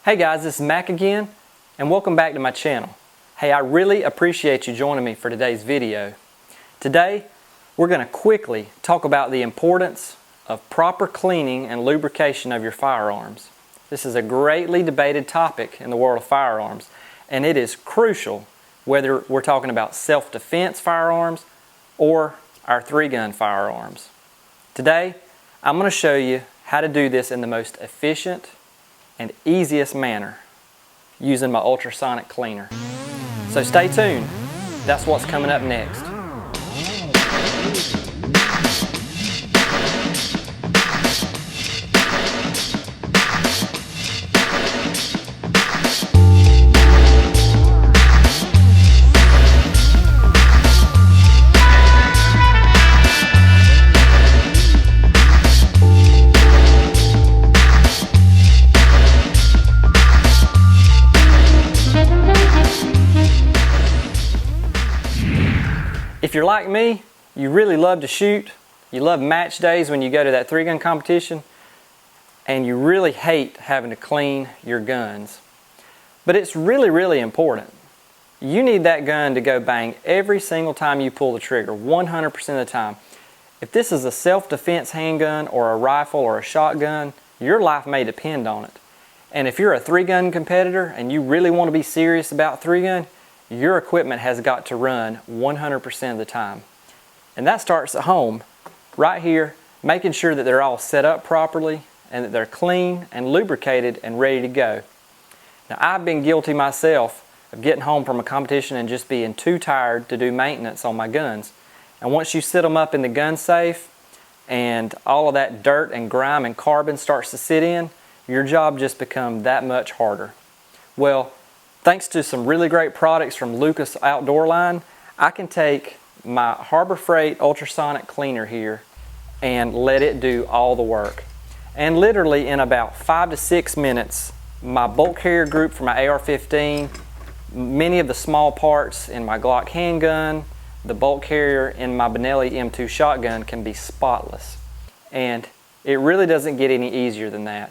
Hey guys, this is Mac again, and welcome back to my channel. Hey, I really appreciate you joining me for today's video. Today, we're going to quickly talk about the importance of proper cleaning and lubrication of your firearms. This is a greatly debated topic in the world of firearms, and it is crucial whether we're talking about self-defense firearms or our 3-gun firearms. Today, I'm going to show you how to do this in the most efficient and easiest manner using my ultrasonic cleaner. So stay tuned. That's what's coming up next. If you're like me, you really love to shoot, you love match days when you go to that 3-gun competition, and you really hate having to clean your guns. But it's really important. You need that gun to go bang every single time you pull the trigger, 100% of the time. If this is a self-defense handgun or a rifle or a shotgun, your life may depend on it. And if you're a 3-gun competitor and you really want to be serious about 3-gun, your equipment has got to run 100% of the time. And that starts at home, right here, making sure that they're all set up properly and that they're clean and lubricated and ready to go. Now, I've been guilty myself of getting home from a competition and just being too tired to do maintenance on my guns. And once you set them up in the gun safe and all of that dirt and grime and carbon starts to sit in, your job just becomes that much harder. Well, thanks to some really great products from Lucas Outdoor line, I can take my Harbor Freight ultrasonic cleaner here and let it do all the work. And literally in about 5 to 6 minutes, my bolt carrier group for my AR-15, many of the small parts in my Glock handgun, the bolt carrier in my Benelli M2 shotgun can be spotless. And it really doesn't get any easier than that.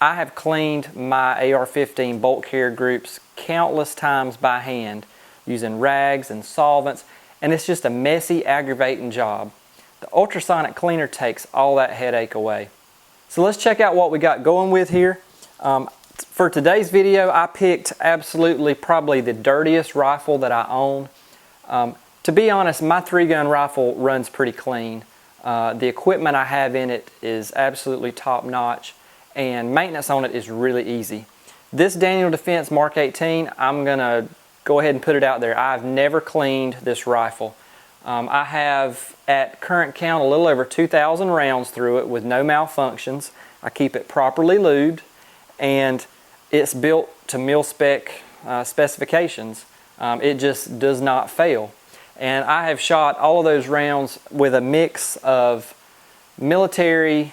I have cleaned my AR-15 bolt carrier groups countless times by hand using rags and solvents, and it's just a messy, aggravating job. The ultrasonic cleaner takes all that headache away. So let's check out what we got going with here. For today's video, I picked absolutely probably the dirtiest rifle that I own. To be honest, my 3-gun rifle runs pretty clean. The equipment I have in it is absolutely top-notch, and maintenance on it is really easy. This Daniel Defense Mark 18, I'm going to go ahead and put it out there. I've never cleaned this rifle. I have, at current count, a little over 2,000 rounds through it with no malfunctions. I keep it properly lubed, and it's built to mil-spec specifications. It just does not fail. And I have shot all of those rounds with a mix of military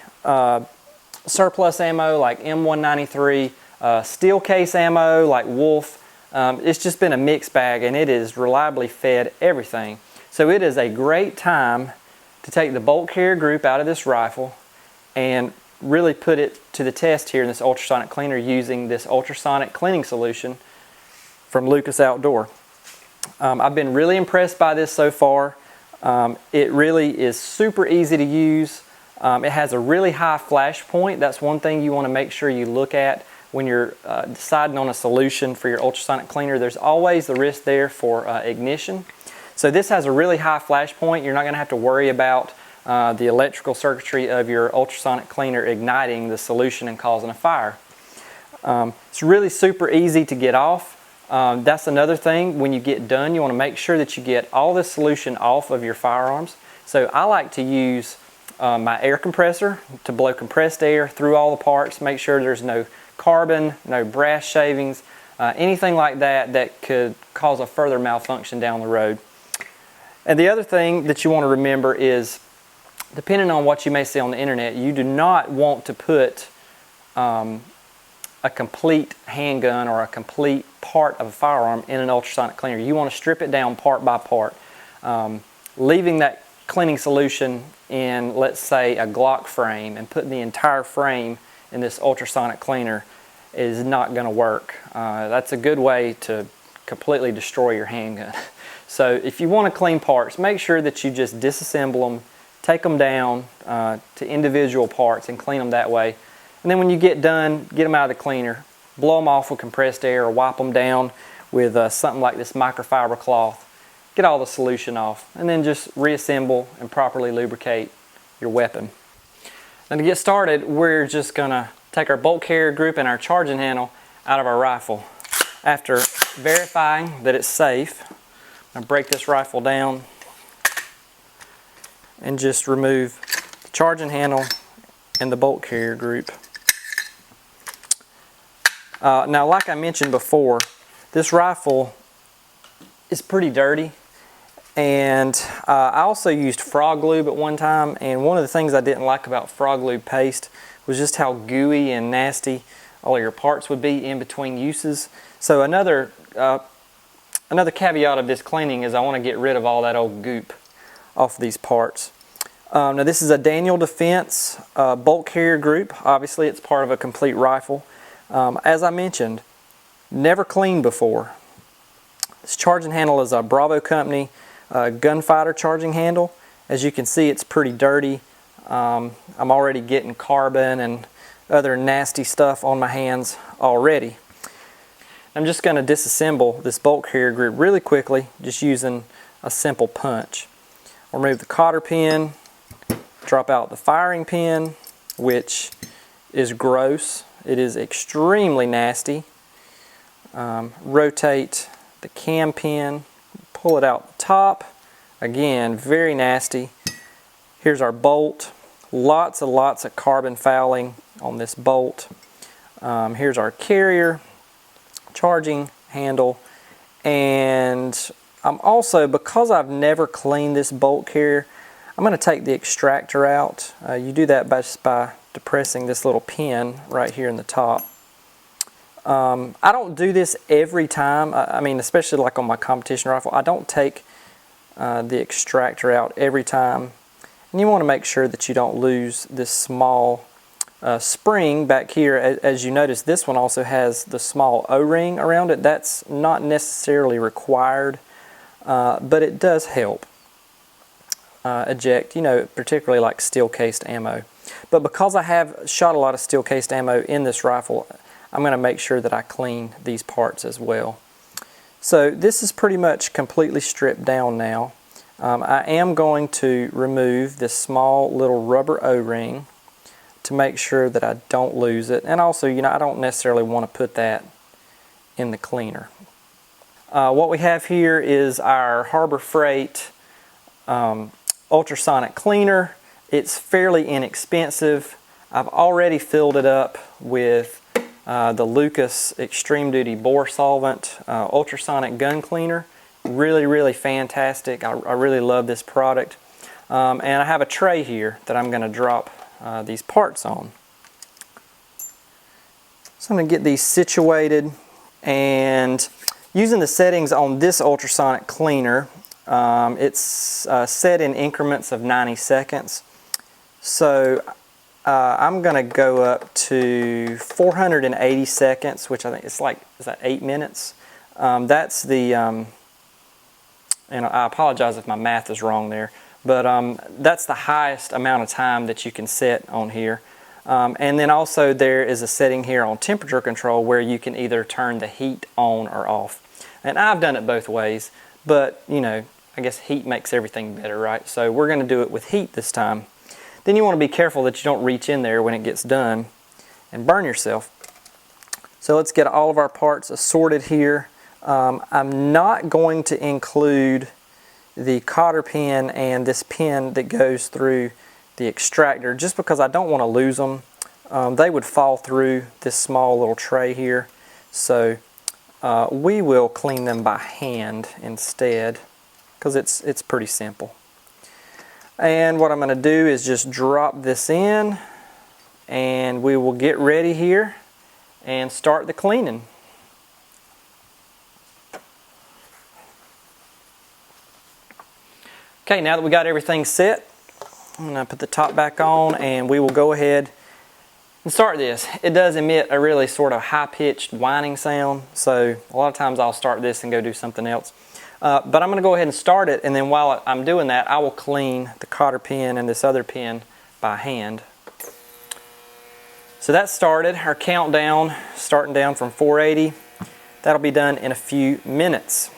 surplus ammo like M193, steel case ammo like Wolf. It's just been a mixed bag, and it is reliably fed everything. So it is a great time to take the bolt carrier group out of this rifle and really put it to the test here in this ultrasonic cleaner using this ultrasonic cleaning solution from Lucas Outdoor. I've been really impressed by this so far. It really is super easy to use. It has a really high flash point. That's one thing you want to make sure you look at when you're deciding on a solution for your ultrasonic cleaner. There's always the risk there for ignition. So this has a really high flash point. You're not going to have to worry about the electrical circuitry of your ultrasonic cleaner igniting the solution and causing a fire. It's really super easy to get off. That's another thing. When you get done, you want to make sure that you get all this solution off of your firearms. So I like to use my air compressor to blow compressed air through all the parts, make sure there's no carbon, no brass shavings, anything like that that could cause a further malfunction down the road. And the other thing that you want to remember is, depending on what you may see on the internet, you do not want to put a complete handgun or a complete part of a firearm in an ultrasonic cleaner. You want to strip it down part by part, leaving that cleaning solution in, let's say, a Glock frame and putting the entire frame in this ultrasonic cleaner. is not going to work. That's a good way to completely destroy your handgun. So if you want to clean parts, make sure that you just disassemble them, take them down to individual parts and clean them that way. And then when you get done, get them out of the cleaner, blow them off with compressed air or wipe them down with something like this microfiber cloth. Get all the solution off, and then just reassemble and properly lubricate your weapon. Now to get started, we're just going to take our bolt carrier group and our charging handle out of our rifle. After verifying that it's safe, I'm going to break this rifle down and just remove the charging handle and the bolt carrier group. Now, like I mentioned before, this rifle is pretty dirty, and I also used frog lube at one time, and one of the things I didn't like about frog lube paste was just how gooey and nasty all of your parts would be in between uses. So another caveat of this cleaning is I want to get rid of all that old goop off these parts. Now this is a Daniel Defense bolt carrier group. Obviously it's part of a complete rifle. As I mentioned, never cleaned before. This charging handle is a Bravo Company gunfighter charging handle. As you can see, it's pretty dirty. I'm already getting carbon and other nasty stuff on my hands already. I'm just going to disassemble this bolt carrier group really quickly, just using a simple punch. Remove the cotter pin, drop out the firing pin, which is gross. It is extremely nasty. Rotate the cam pin, pull it out the top. Again, very nasty. Here's our bolt. Lots and lots of carbon fouling on this bolt. Here's our carrier, charging handle, and I'm also, because I've never cleaned this bolt carrier, I'm going to take the extractor out. You do that just by depressing this little pin right here in the top. I don't do this every time. I mean, especially like on my competition rifle, I don't take the extractor out every time. And you want to make sure that you don't lose this small spring back here. As you notice, this one also has the small O-ring around it. That's not necessarily required, but it does help eject, particularly like steel-cased ammo. But because I have shot a lot of steel-cased ammo in this rifle, I'm going to make sure that I clean these parts as well. So this is pretty much completely stripped down now. I am going to remove this small little rubber O-ring to make sure that I don't lose it. And also, I don't necessarily want to put that in the cleaner. What we have here is our Harbor Freight ultrasonic cleaner. It's fairly inexpensive. I've already filled it up with the Lucas Extreme Duty Bore Solvent ultrasonic gun cleaner. Really fantastic. I really love this product. And I have a tray here that I'm going to drop these parts on. So I'm going to get these situated, and using the settings on this ultrasonic cleaner, it's set in increments of 90 seconds. So I'm going to go up to 480 seconds, which I think it's like, is that 8 minutes? That's the, and I apologize if my math is wrong there, but that's the highest amount of time that you can set on here. And then also there is a setting here on temperature control where you can either turn the heat on or off. And I've done it both ways, but I guess heat makes everything better, right? So we're going to do it with heat this time. Then you want to be careful that you don't reach in there when it gets done and burn yourself. So let's get all of our parts assorted here. I'm not going to include the cotter pin and this pin that goes through the extractor just because I don't want to lose them. They would fall through this small little tray here. So we will clean them by hand instead because it's pretty simple. And what I'm going to do is just drop this in, and we will get ready here and start the cleaning. Okay, now that we got everything set, I'm going to put the top back on, and we will go ahead To start this, it does emit a really sort of high-pitched whining sound, so a lot of times I'll start this and go do something else. But I'm going to go ahead and start it, and then while I'm doing that, I will clean the cotter pin and this other pin by hand. So that's started, our countdown, starting down from 480. That'll be done in a few minutes.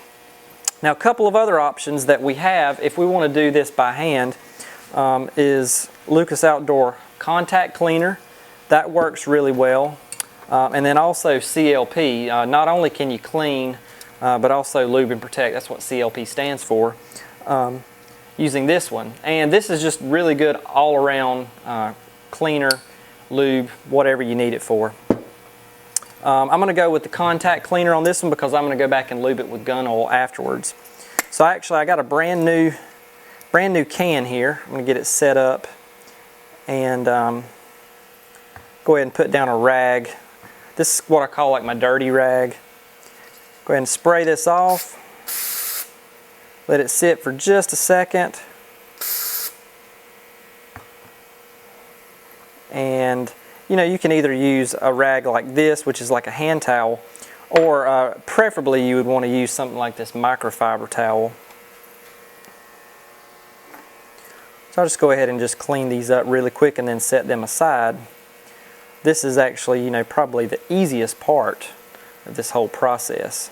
Now, a couple of other options that we have if we want to do this by hand is Lucas Outdoor Contact Cleaner. That works really well. And then also CLP. Not only can you clean, but also lube and protect. That's what CLP stands for. Using this one. And this is just really good all around cleaner, lube, whatever you need it for. I'm going to go with the contact cleaner on this one because I'm going to go back and lube it with gun oil afterwards. So I got a brand new can here. I'm going to get it set up and go ahead and put down a rag. This is what I call like my dirty rag. Go ahead and spray this off. Let it sit for just a second. And you know, you can either use a rag like this, which is like a hand towel, or preferably you would want to use something like this microfiber towel. So I'll just go ahead and just clean these up really quick and then set them aside. This is actually, you know, probably the easiest part of this whole process.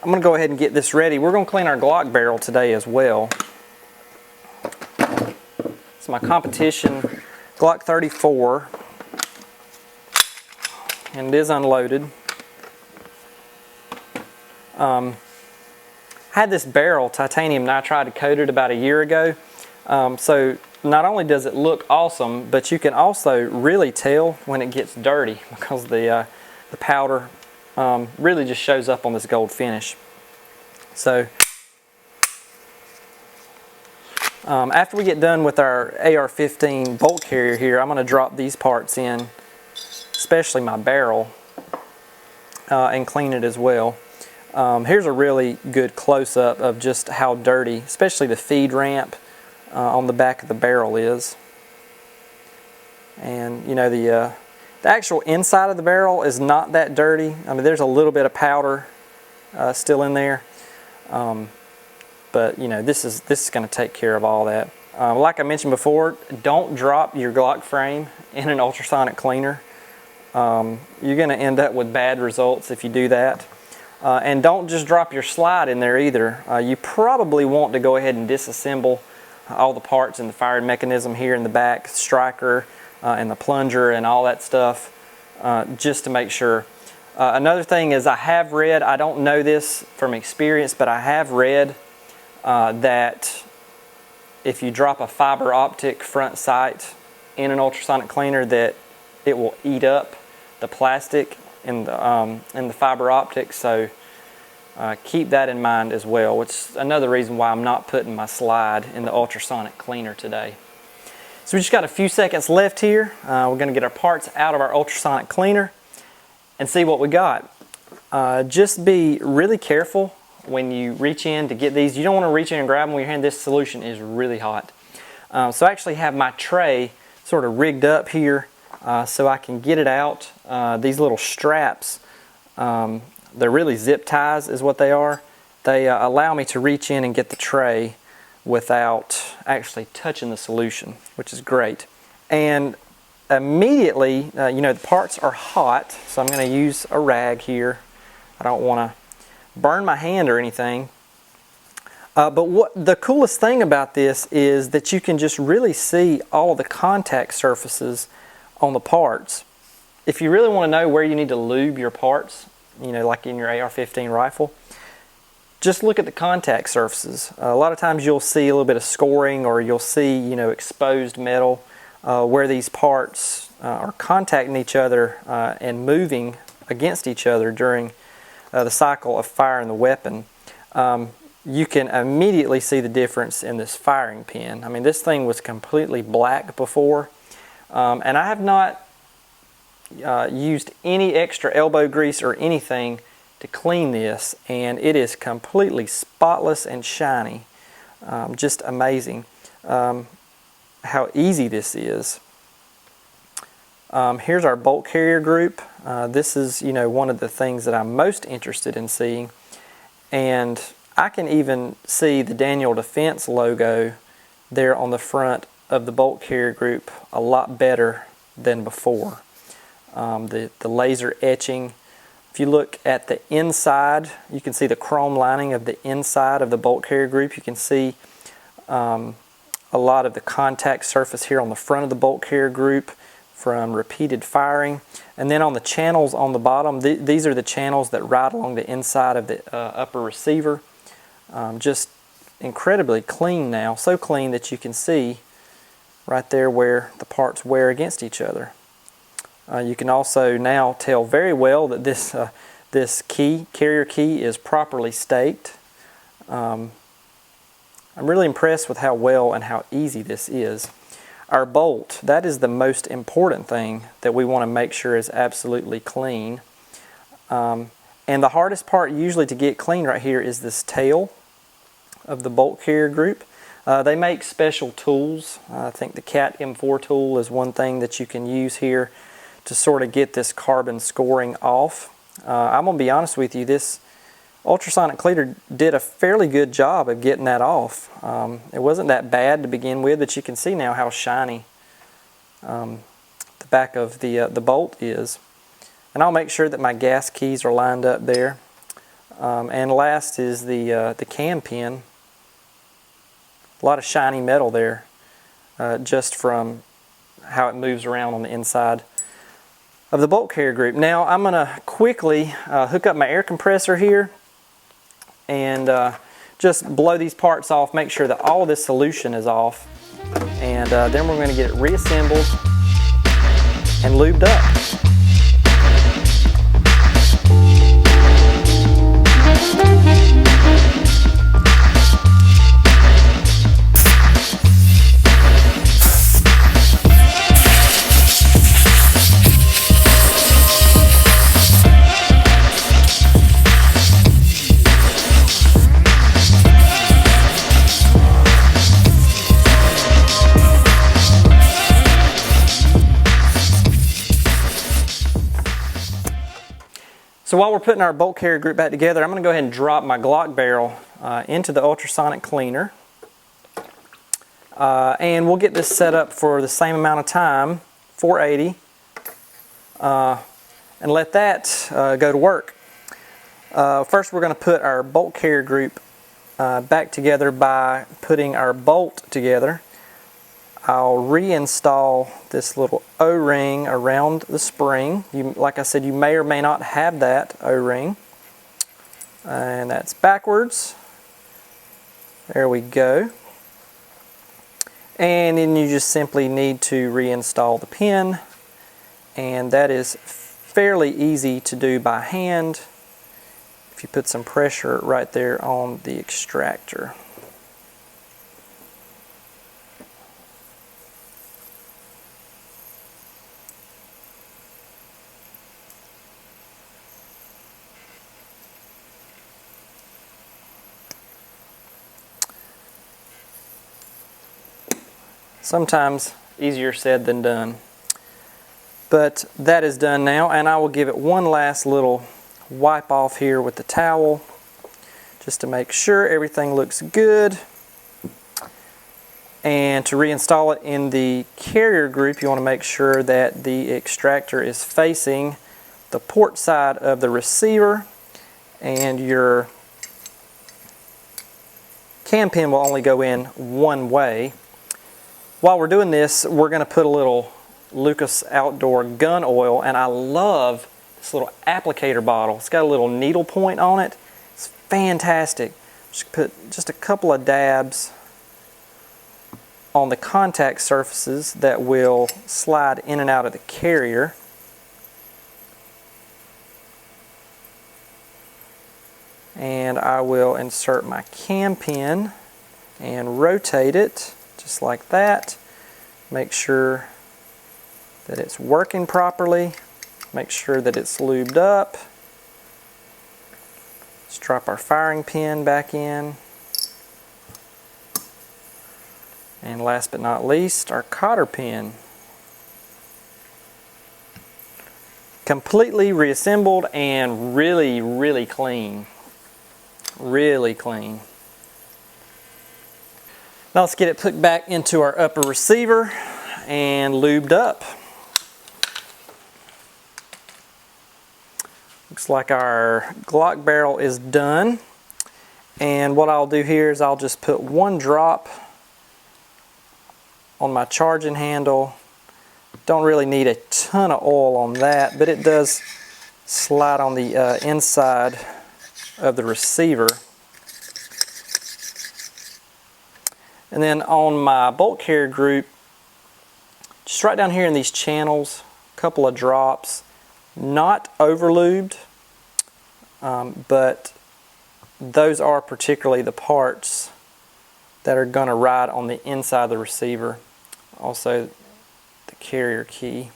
I'm going to go ahead and get this ready. We're going to clean our Glock barrel today as well. It's my competition Glock 34, and it is unloaded. I had this barrel titanium nitride coated about a year ago, so not only does it look awesome, but you can also really tell when it gets dirty because the powder really just shows up on this gold finish. So after we get done with our AR-15 bolt carrier here, I'm going to drop these parts in, especially my barrel, and clean it as well. Here's a really good close-up of just how dirty, especially the feed ramp on the back of the barrel is. And you know, the actual inside of the barrel is not that dirty. I mean, there's a little bit of powder still in there, but you know, this is going to take care of all that. Like I mentioned before, don't drop your Glock frame in an ultrasonic cleaner. You're going to end up with bad results if you do that. And don't just drop your slide in there either. You probably want to go ahead and disassemble all the parts in the firing mechanism here in the back, striker, and the plunger and all that stuff, just to make sure. Another thing is I have read, I don't know this from experience, but I have read that if you drop a fiber optic front sight in an ultrasonic cleaner, that it will eat up the plastic in the fiber optic. So keep that in mind as well, which is another reason why I'm not putting my slide in the ultrasonic cleaner today. So we just got a few seconds left here. We're going to get our parts out of our ultrasonic cleaner and see what we got. Just be really careful when you reach in to get these. You don't want to reach in and grab them with your hand. This solution is really hot. So I actually have my tray sort of rigged up here so I can get it out. These little straps, they're really zip ties is what they are. They allow me to reach in and get the tray without actually touching the solution, which is great. And immediately, you know, the parts are hot, so I'm going to use a rag here. I don't want to burn my hand or anything. But what the coolest thing about this is that you can just really see all of the contact surfaces on the parts. If you really want to know where you need to lube your parts, you know, like in your AR-15 rifle, just look at the contact surfaces. A lot of times you'll see a little bit of scoring, or you'll see, you know, exposed metal where these parts are contacting each other and moving against each other during the cycle of firing the weapon. You can immediately see the difference in this firing pin. I mean, this thing was completely black before, and I have not used any extra elbow grease or anything to clean this, and it is completely spotless and shiny. Just amazing how easy this is. Here's our bolt carrier group. This is, one of the things that I'm most interested in seeing, and I can even see the Daniel Defense logo there on the front of the bolt carrier group a lot better than before. The laser etching. If you look at the inside, you can see the chrome lining of the inside of the bolt carrier group. You can see a lot of the contact surface here on the front of the bolt carrier group from repeated firing. And then on the channels on the bottom, these are the channels that ride along the inside of the upper receiver. Just incredibly clean now, so clean that you can see right there where the parts wear against each other. You can also now tell very well that this carrier key is properly staked. I'm really impressed with how well and how easy this is. Our bolt, that is the most important thing that we want to make sure is absolutely clean. And the hardest part usually to get clean right here is this tail of the bolt carrier group. They make special tools. I think the Cat M4 tool is one thing that you can use here to sort of get this carbon scoring off. I'm going to be honest with you, this ultrasonic cleaner did a fairly good job of getting that off. It wasn't that bad to begin with, but you can see now how shiny the back of the bolt is. And I'll make sure that my gas keys are lined up there. And last is the cam pin. A lot of shiny metal there, just from how it moves around on the inside of the bolt carrier group. Now I'm going to quickly hook up my air compressor here and just blow these parts off, make sure that all of this solution is off, and then we're going to get it reassembled and lubed up. So while we're putting our bolt carrier group back together, I'm going to go ahead and drop my Glock barrel into the ultrasonic cleaner. And we'll get this set up for the same amount of time, 480, and let that go to work. First we're going to put our bolt carrier group back together by putting our bolt together. I'll reinstall this little O-ring around the spring. Like I said, you may or may not have that O-ring. And that's backwards. There we go. And then you just simply need to reinstall the pin. And that is fairly easy to do by hand if you put some pressure right there on the extractor. Sometimes easier said than done. But that is done now, and I will give it one last little wipe off here with the towel just to make sure everything looks good. And to reinstall it in the carrier group, you want to make sure that the extractor is facing the port side of the receiver, and your cam pin will only go in one way. While we're doing this, we're going to put a little Lucas Outdoor gun oil, and I love this little applicator bottle. It's got a little needle point on it. It's fantastic. Just put just a couple of dabs on the contact surfaces that will slide in and out of the carrier. And I will insert my cam pin and rotate it just like that. Make sure that it's working properly. Make sure that it's lubed up. Let's drop our firing pin back in. And last but not least, our cotter pin. Completely reassembled and really, really clean. Really clean. Now let's get it put back into our upper receiver and lubed up. Looks like our Glock barrel is done. And what I'll do here is I'll just put one drop on my charging handle. Don't really need a ton of oil on that, but it does slide on the inside of the receiver. And then on my bolt carrier group, just right down here in these channels, a couple of drops, not over lubed, but those are particularly the parts that are going to ride on the inside of the receiver. Also the carrier key.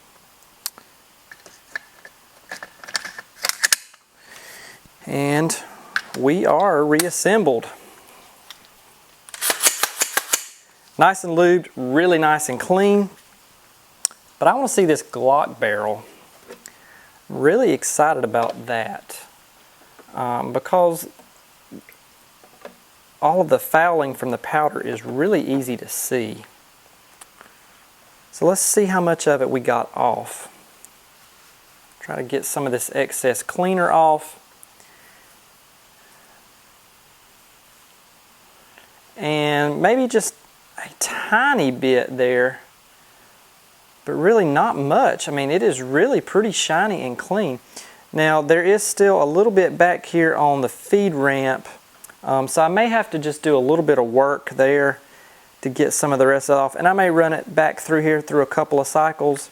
And we are reassembled. Nice and lubed, really nice and clean. But I want to see this Glock barrel. I'm really excited about that because all of the fouling from the powder is really easy to see. So let's see how much of it we got off. Try to get some of this excess cleaner off. And maybe just a tiny bit there, but really not much. I mean, it is really pretty shiny and clean. Now, there is still a little bit back here on the feed ramp, so I may have to just do a little bit of work there to get some of the rest off, and I may run it back through here through a couple of cycles.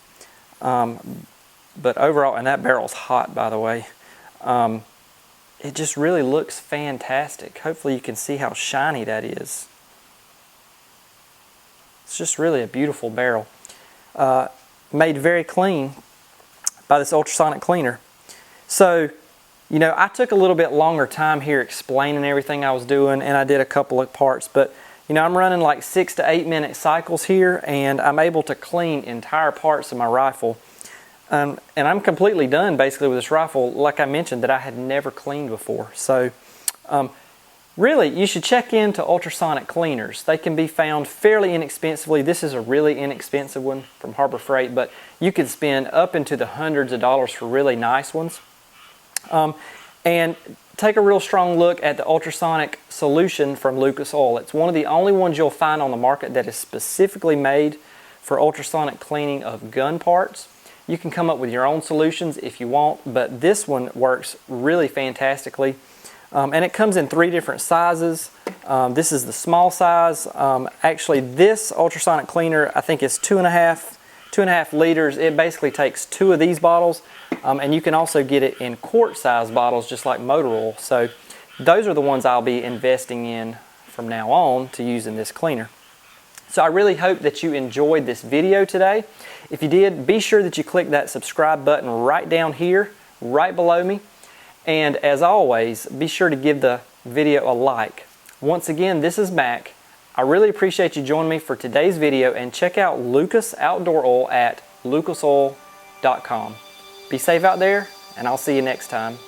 But overall, and that barrel's hot, by the way, it just really looks fantastic. Hopefully you can see how shiny that is. It's just really a beautiful barrel. Made very clean by this ultrasonic cleaner. So, you know, I took a little bit longer time here explaining everything I was doing, and I did a couple of parts, but you know, I'm running like 6 to 8 minute cycles here, and I'm able to clean entire parts of my rifle. And I'm completely done basically with this rifle, like I mentioned, that I had never cleaned before. So really, you should check into ultrasonic cleaners. They can be found fairly inexpensively. This is a really inexpensive one from Harbor Freight, but you could spend up into the hundreds of dollars for really nice ones. And take a real strong look at the ultrasonic solution from Lucas Oil. It's one of the only ones you'll find on the market that is specifically made for ultrasonic cleaning of gun parts. You can come up with your own solutions if you want, but this one works really fantastically. And it comes in 3 different sizes. This is the small size. Actually, this ultrasonic cleaner, I think, is 2.5 liters. It basically takes 2 of these bottles, and you can also get it in quart-size bottles, just like motor oil. So those are the ones I'll be investing in from now on to use in this cleaner. So I really hope that you enjoyed this video today. If you did, be sure that you click that subscribe button right down here, right below me. And as always, be sure to give the video a like. Once again, this is Mac. I really appreciate you joining me for today's video, and check out Lucas Outdoor Oil at lucasoil.com. Be safe out there, and I'll see you next time.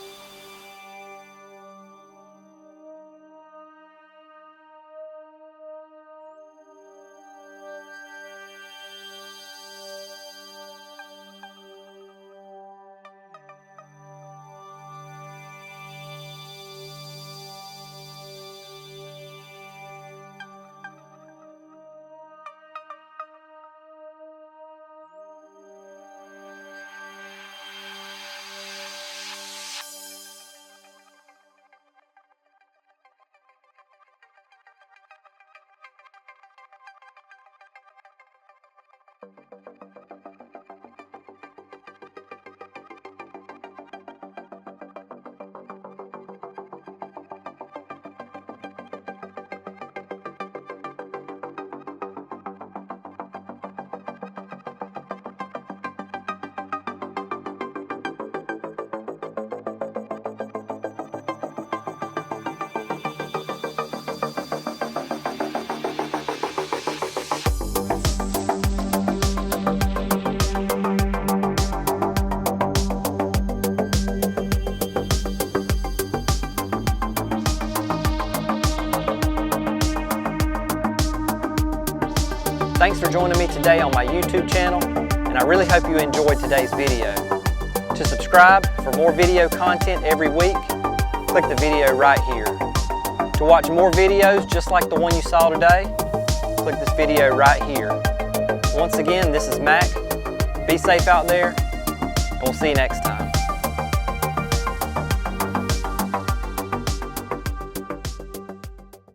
Thanks for joining me today on my YouTube channel, and I really hope you enjoyed today's video. To subscribe for more video content every week, click the video right here. To watch more videos just like the one you saw today, click this video right here. Once again, this is Mac. Be safe out there, and we'll see you next time.